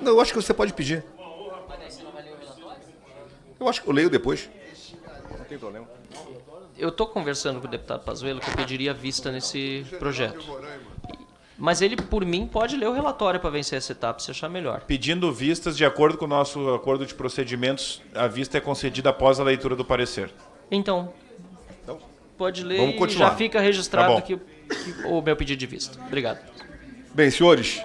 Não, eu acho que você pode pedir. Eu acho que eu leio depois. Não tem problema. Eu estou conversando com o deputado Pazuello que eu pediria vista nesse projeto. Mas ele, por mim, pode ler o relatório para vencer essa etapa, se achar melhor. Pedindo vistas, de acordo com o nosso acordo de procedimentos, a vista é concedida após a leitura do parecer. Então, pode ler vamos e continuar. já fica registrado Tá que o meu pedido de vista. Obrigado. Bem, senhores,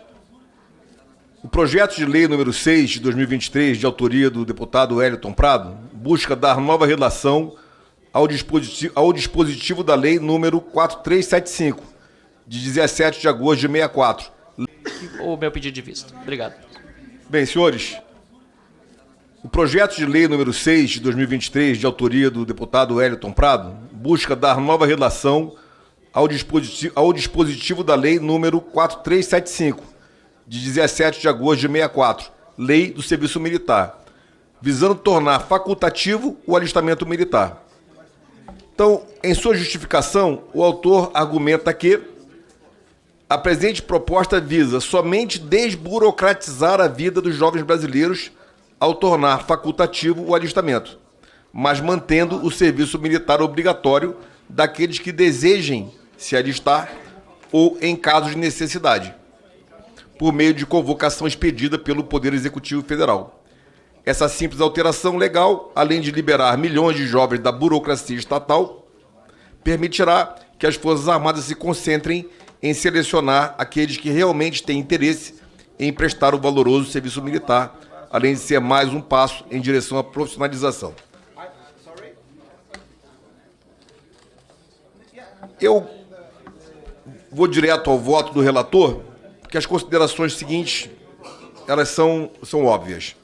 o projeto de lei número 6 de 2023, de autoria do deputado Wellington Prado, busca dar nova redação ao dispositivo da lei número 4375, de 17 de agosto de 64. O meu pedido de vista. Obrigado. Bem, senhores, o projeto de lei número 6 de 2023, de autoria do deputado Wellington Prado, busca dar nova redação ao dispositivo da lei número 4375, de 17 de agosto de 64, Lei do Serviço Militar, visando tornar facultativo o alistamento militar. Então, em sua justificação, o autor argumenta que a presente proposta visa somente desburocratizar a vida dos jovens brasileiros ao tornar facultativo o alistamento, mas mantendo o serviço militar obrigatório daqueles que desejem se alistar ou em caso de necessidade, por meio de convocação expedida pelo Poder Executivo Federal. Essa simples alteração legal, além de liberar milhões de jovens da burocracia estatal, permitirá que as Forças Armadas se concentrem em selecionar aqueles que realmente têm interesse em prestar o valoroso serviço militar, além de ser mais um passo em direção à profissionalização. Eu vou direto ao voto do relator, porque as considerações seguintes, elas são óbvias.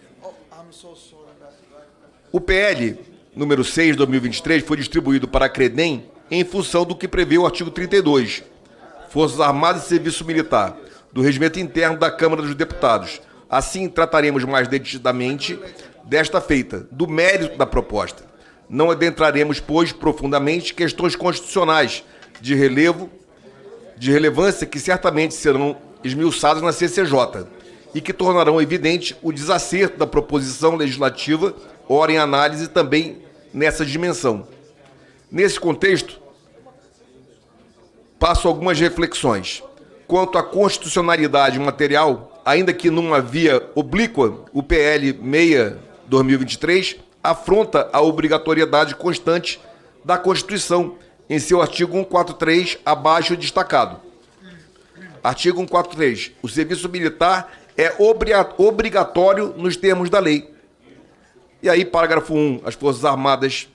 O PL número 6 de 2023 foi distribuído para a CREDEM em função do que prevê o artigo 32, Forças Armadas e Serviço Militar, do Regimento Interno da Câmara dos Deputados. Assim, trataremos mais detidamente desta feita, do mérito da proposta. Não adentraremos, pois, profundamente questões constitucionais de relevância que certamente serão esmiuçadas na CCJ e que tornarão evidente o desacerto da proposição legislativa, ora em análise também nessa dimensão. Nesse contexto, passo algumas reflexões. Quanto à constitucionalidade material, ainda que numa via oblíqua, o PL 6/2023 afronta a obrigatoriedade constante da Constituição em seu artigo 143, abaixo destacado. Artigo 143. O serviço militar é obrigatório nos termos da lei. E aí, parágrafo 1, as Forças Armadas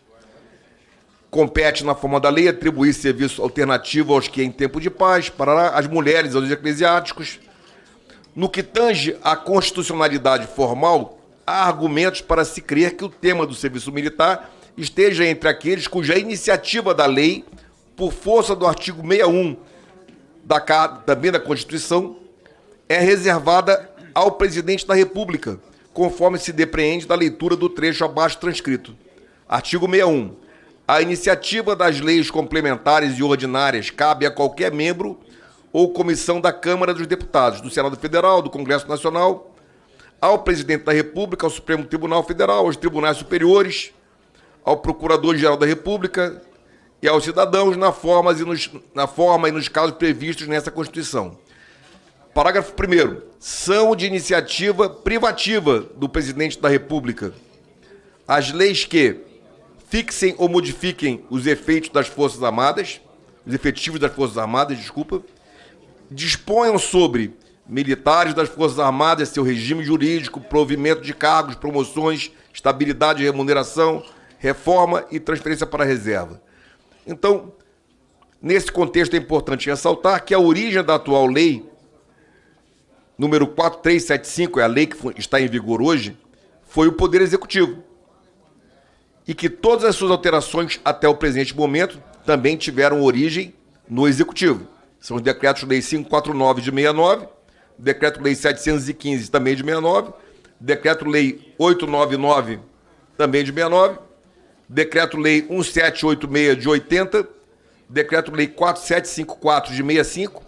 compete na forma da lei atribuir serviço alternativo aos que em tempo de paz, para as mulheres, aos eclesiásticos. No que tange à constitucionalidade formal, há argumentos para se crer que o tema do serviço militar esteja entre aqueles cuja iniciativa da lei, por força do artigo 61 também da Constituição, é reservada ao Presidente da República, conforme se depreende da leitura do trecho abaixo transcrito. Artigo 61. A iniciativa das leis complementares e ordinárias cabe a qualquer membro ou comissão da Câmara dos Deputados, do Senado Federal, do Congresso Nacional, ao Presidente da República, ao Supremo Tribunal Federal, aos tribunais superiores, ao Procurador-Geral da República e aos cidadãos na forma e nos casos previstos nessa Constituição. Parágrafo 1º. São de iniciativa privativa do Presidente da República as leis que fixem ou modifiquem os efeitos das Forças Armadas, os efetivos das Forças Armadas, disponham sobre militares das Forças Armadas, seu regime jurídico, provimento de cargos, promoções, estabilidade e remuneração, reforma e transferência para a reserva. Então, nesse contexto é importante ressaltar que a origem da atual lei, número 4375, é a lei que está em vigor hoje, foi o Poder Executivo. E que todas as suas alterações até o presente momento também tiveram origem no Executivo. São os Decretos-Lei 549 de 69, Decreto-Lei 715 também de 69, Decreto-Lei 899 também de 69, Decreto-Lei 1786 de 80, Decreto-Lei 4754 de 65,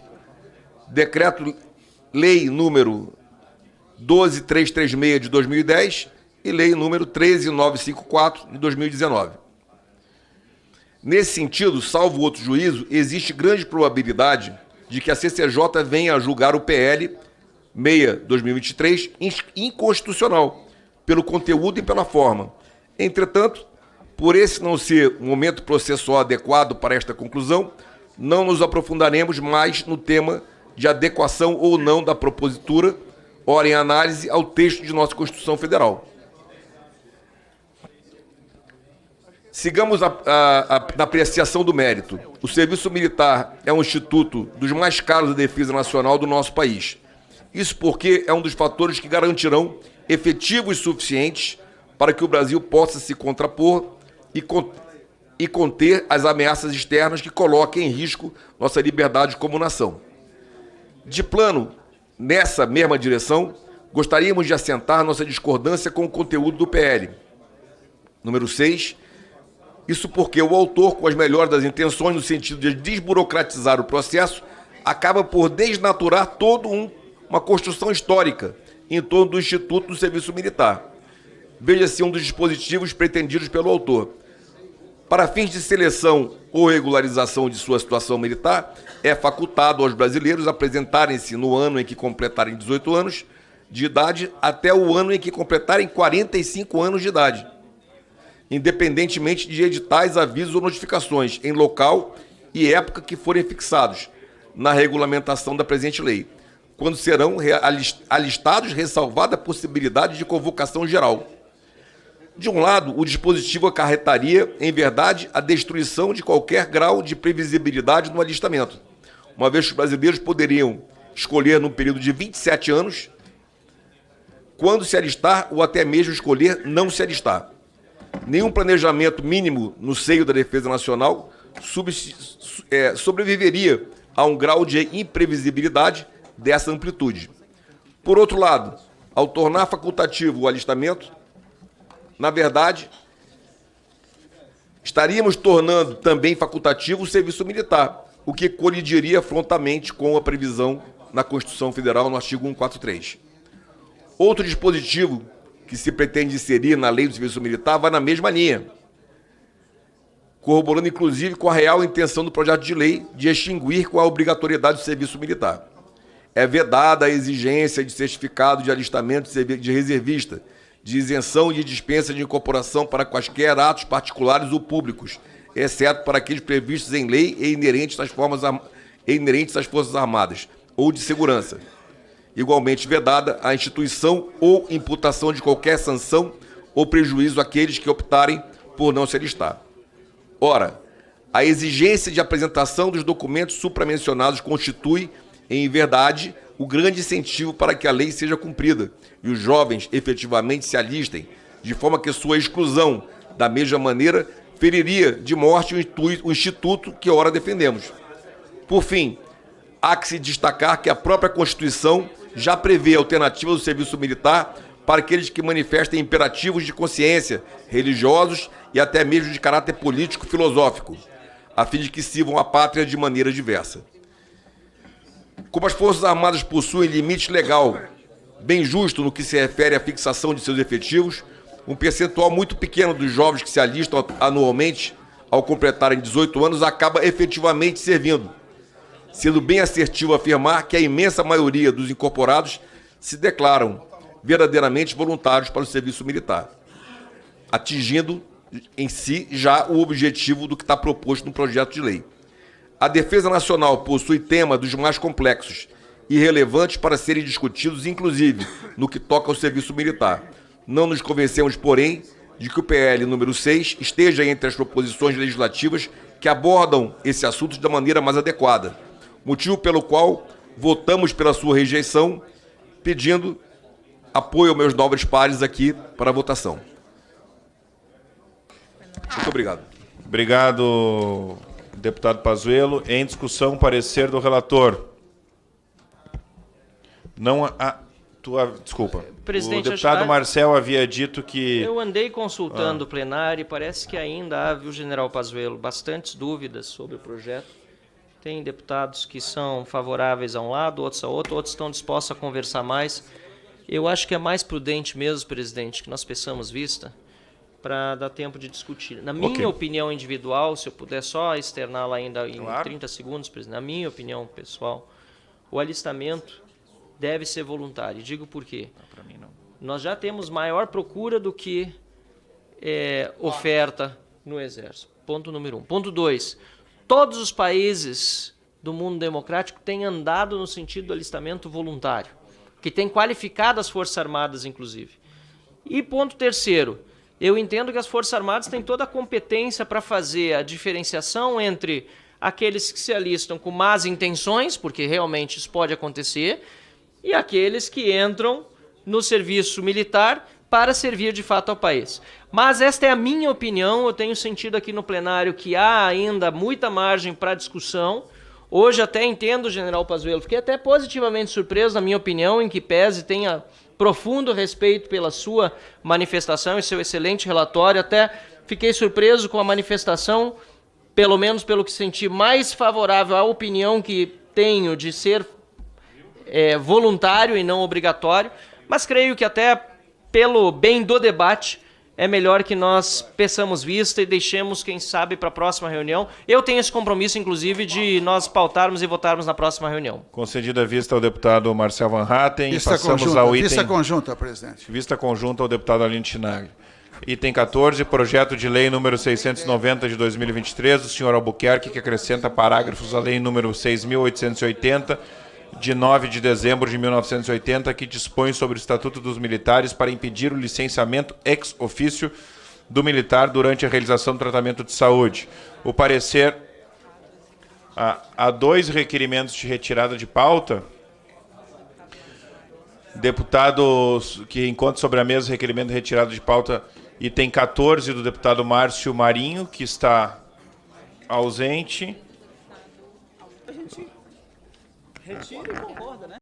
Decreto-Lei número 12336 de 2010 e Lei número 13954 de 2019. Nesse sentido, salvo outro juízo, existe grande probabilidade de que a CCJ venha a julgar o PL 6/2023 inconstitucional, pelo conteúdo e pela forma. Entretanto, por esse não ser um momento processual adequado para esta conclusão, não nos aprofundaremos mais no tema de adequação ou não da propositura, ora em análise ao texto de nossa Constituição Federal. Sigamos na apreciação do mérito. O serviço militar é um instituto dos mais caros da defesa nacional do nosso país. Isso porque é um dos fatores que garantirão efetivos suficientes para que o Brasil possa se contrapor e conter as ameaças externas que coloquem em risco nossa liberdade como nação. De plano, nessa mesma direção, gostaríamos de assentar nossa discordância com o conteúdo do PL. Número 6. Isso porque o autor, com as melhores das intenções, no sentido de desburocratizar o processo, acaba por desnaturar toda uma construção histórica em torno do Instituto do Serviço Militar. Veja-se um dos dispositivos pretendidos pelo autor. Para fins de seleção ou regularização de sua situação militar, é facultado aos brasileiros apresentarem-se no ano em que completarem 18 anos de idade até o ano em que completarem 45 anos de idade, independentemente de editais, avisos ou notificações, em local e época que forem fixados na regulamentação da presente lei, quando serão alistados, ressalvada a possibilidade de convocação geral. De um lado, o dispositivo acarretaria, em verdade, a destruição de qualquer grau de previsibilidade no alistamento, uma vez que os brasileiros poderiam escolher no período de 27 anos quando se alistar ou até mesmo escolher não se alistar. Nenhum planejamento mínimo no seio da defesa nacional sobreviveria a um grau de imprevisibilidade dessa amplitude. Por outro lado, ao tornar facultativo o alistamento, na verdade, estaríamos tornando também facultativo o serviço militar, o que colidiria frontalmente com a previsão na Constituição Federal, no artigo 143. Outro dispositivo que se pretende inserir na lei do serviço militar vai na mesma linha, corroborando inclusive com a real intenção do projeto de lei de extinguir com a obrigatoriedade do serviço militar. É vedada a exigência de certificado de alistamento de reservista, de isenção e de dispensa de incorporação para quaisquer atos particulares ou públicos, exceto para aqueles previstos em lei e inerentes às Forças Armadas ou de segurança. Igualmente vedada a instituição ou imputação de qualquer sanção ou prejuízo àqueles que optarem por não se alistar. Ora, a exigência de apresentação dos documentos supramencionados constitui, em verdade, o grande incentivo para que a lei seja cumprida e os jovens efetivamente se alistem, de forma que sua exclusão, da mesma maneira, feriria de morte o instituto que ora defendemos. Por fim, há que se destacar que a própria Constituição já prevê alternativas do serviço militar para aqueles que manifestem imperativos de consciência, religiosos e até mesmo de caráter político-filosófico, a fim de que sirvam a pátria de maneira diversa. Como as Forças Armadas possuem limite legal bem justo no que se refere à fixação de seus efetivos, um percentual muito pequeno dos jovens que se alistam anualmente, ao completarem 18 anos, acaba efetivamente servindo, sendo bem assertivo afirmar que a imensa maioria dos incorporados se declaram verdadeiramente voluntários para o serviço militar, atingindo em si já o objetivo do que está proposto no projeto de lei. A defesa nacional possui temas dos mais complexos e relevantes para serem discutidos, inclusive no que toca ao serviço militar. Não nos convencemos, porém, de que o PL número 6 esteja entre as proposições legislativas que abordam esse assunto da maneira mais adequada, motivo pelo qual votamos pela sua rejeição, pedindo apoio aos meus nobres pares aqui para a votação. Muito obrigado. Obrigado, deputado Pazuello. Em discussão, parecer do relator. Não há... Desculpa. Presidente, o deputado Marcel havia dito que... Eu andei consultando o plenário e parece que ainda há, viu, general Pazuello, bastantes dúvidas sobre o projeto. Tem deputados que são favoráveis a um lado, outros a outro, outros estão dispostos a conversar mais. Eu acho que é mais prudente mesmo, presidente, que nós peçamos vista para dar tempo de discutir. Na minha opinião individual, se eu puder só externá-la ainda em 30 segundos, presidente, na minha opinião pessoal, o alistamento deve ser voluntário. Digo por quê? Para mim, não. Nós já temos maior procura do que oferta no Exército. Ponto número 1. Ponto 2. Todos os países do mundo democrático têm andado no sentido do alistamento voluntário, que tem qualificado as Forças Armadas, inclusive. E ponto 3º. Eu entendo que as Forças Armadas têm toda a competência para fazer a diferenciação entre aqueles que se alistam com más intenções, porque realmente isso pode acontecer, e aqueles que entram no serviço militar para servir de fato ao país. Mas esta é a minha opinião, eu tenho sentido aqui no plenário que há ainda muita margem para discussão. Hoje até entendo, general Pazuello, fiquei até positivamente surpreso, na minha opinião, em que pese tenha profundo respeito pela sua manifestação e seu excelente relatório. Até fiquei surpreso com a manifestação, pelo menos pelo que senti, mais favorável à opinião que tenho de ser voluntário e não obrigatório, mas creio que até pelo bem do debate é melhor que nós peçamos vista e deixemos, quem sabe, para a próxima reunião. Eu tenho esse compromisso, inclusive, de nós pautarmos e votarmos na próxima reunião. Concedida a vista ao deputado Marcel Van Hatten. Vista Passamos conjunta, ao item... vista conjunta, presidente. Vista conjunta ao deputado Aline Chinagli. Item 14, projeto de lei número 690 de 2023, do senhor Albuquerque, que acrescenta parágrafos à lei número 6.880, de 9 de dezembro de 1980, que dispõe sobre o Estatuto dos Militares para impedir o licenciamento ex officio do militar durante a realização do tratamento de saúde. O parecer... Há 2 requerimentos de retirada de pauta. Deputados que encontram sobre a mesa o requerimento de retirada de pauta, item 14 do deputado Márcio Marinho, que está ausente. Retira e concorda, né?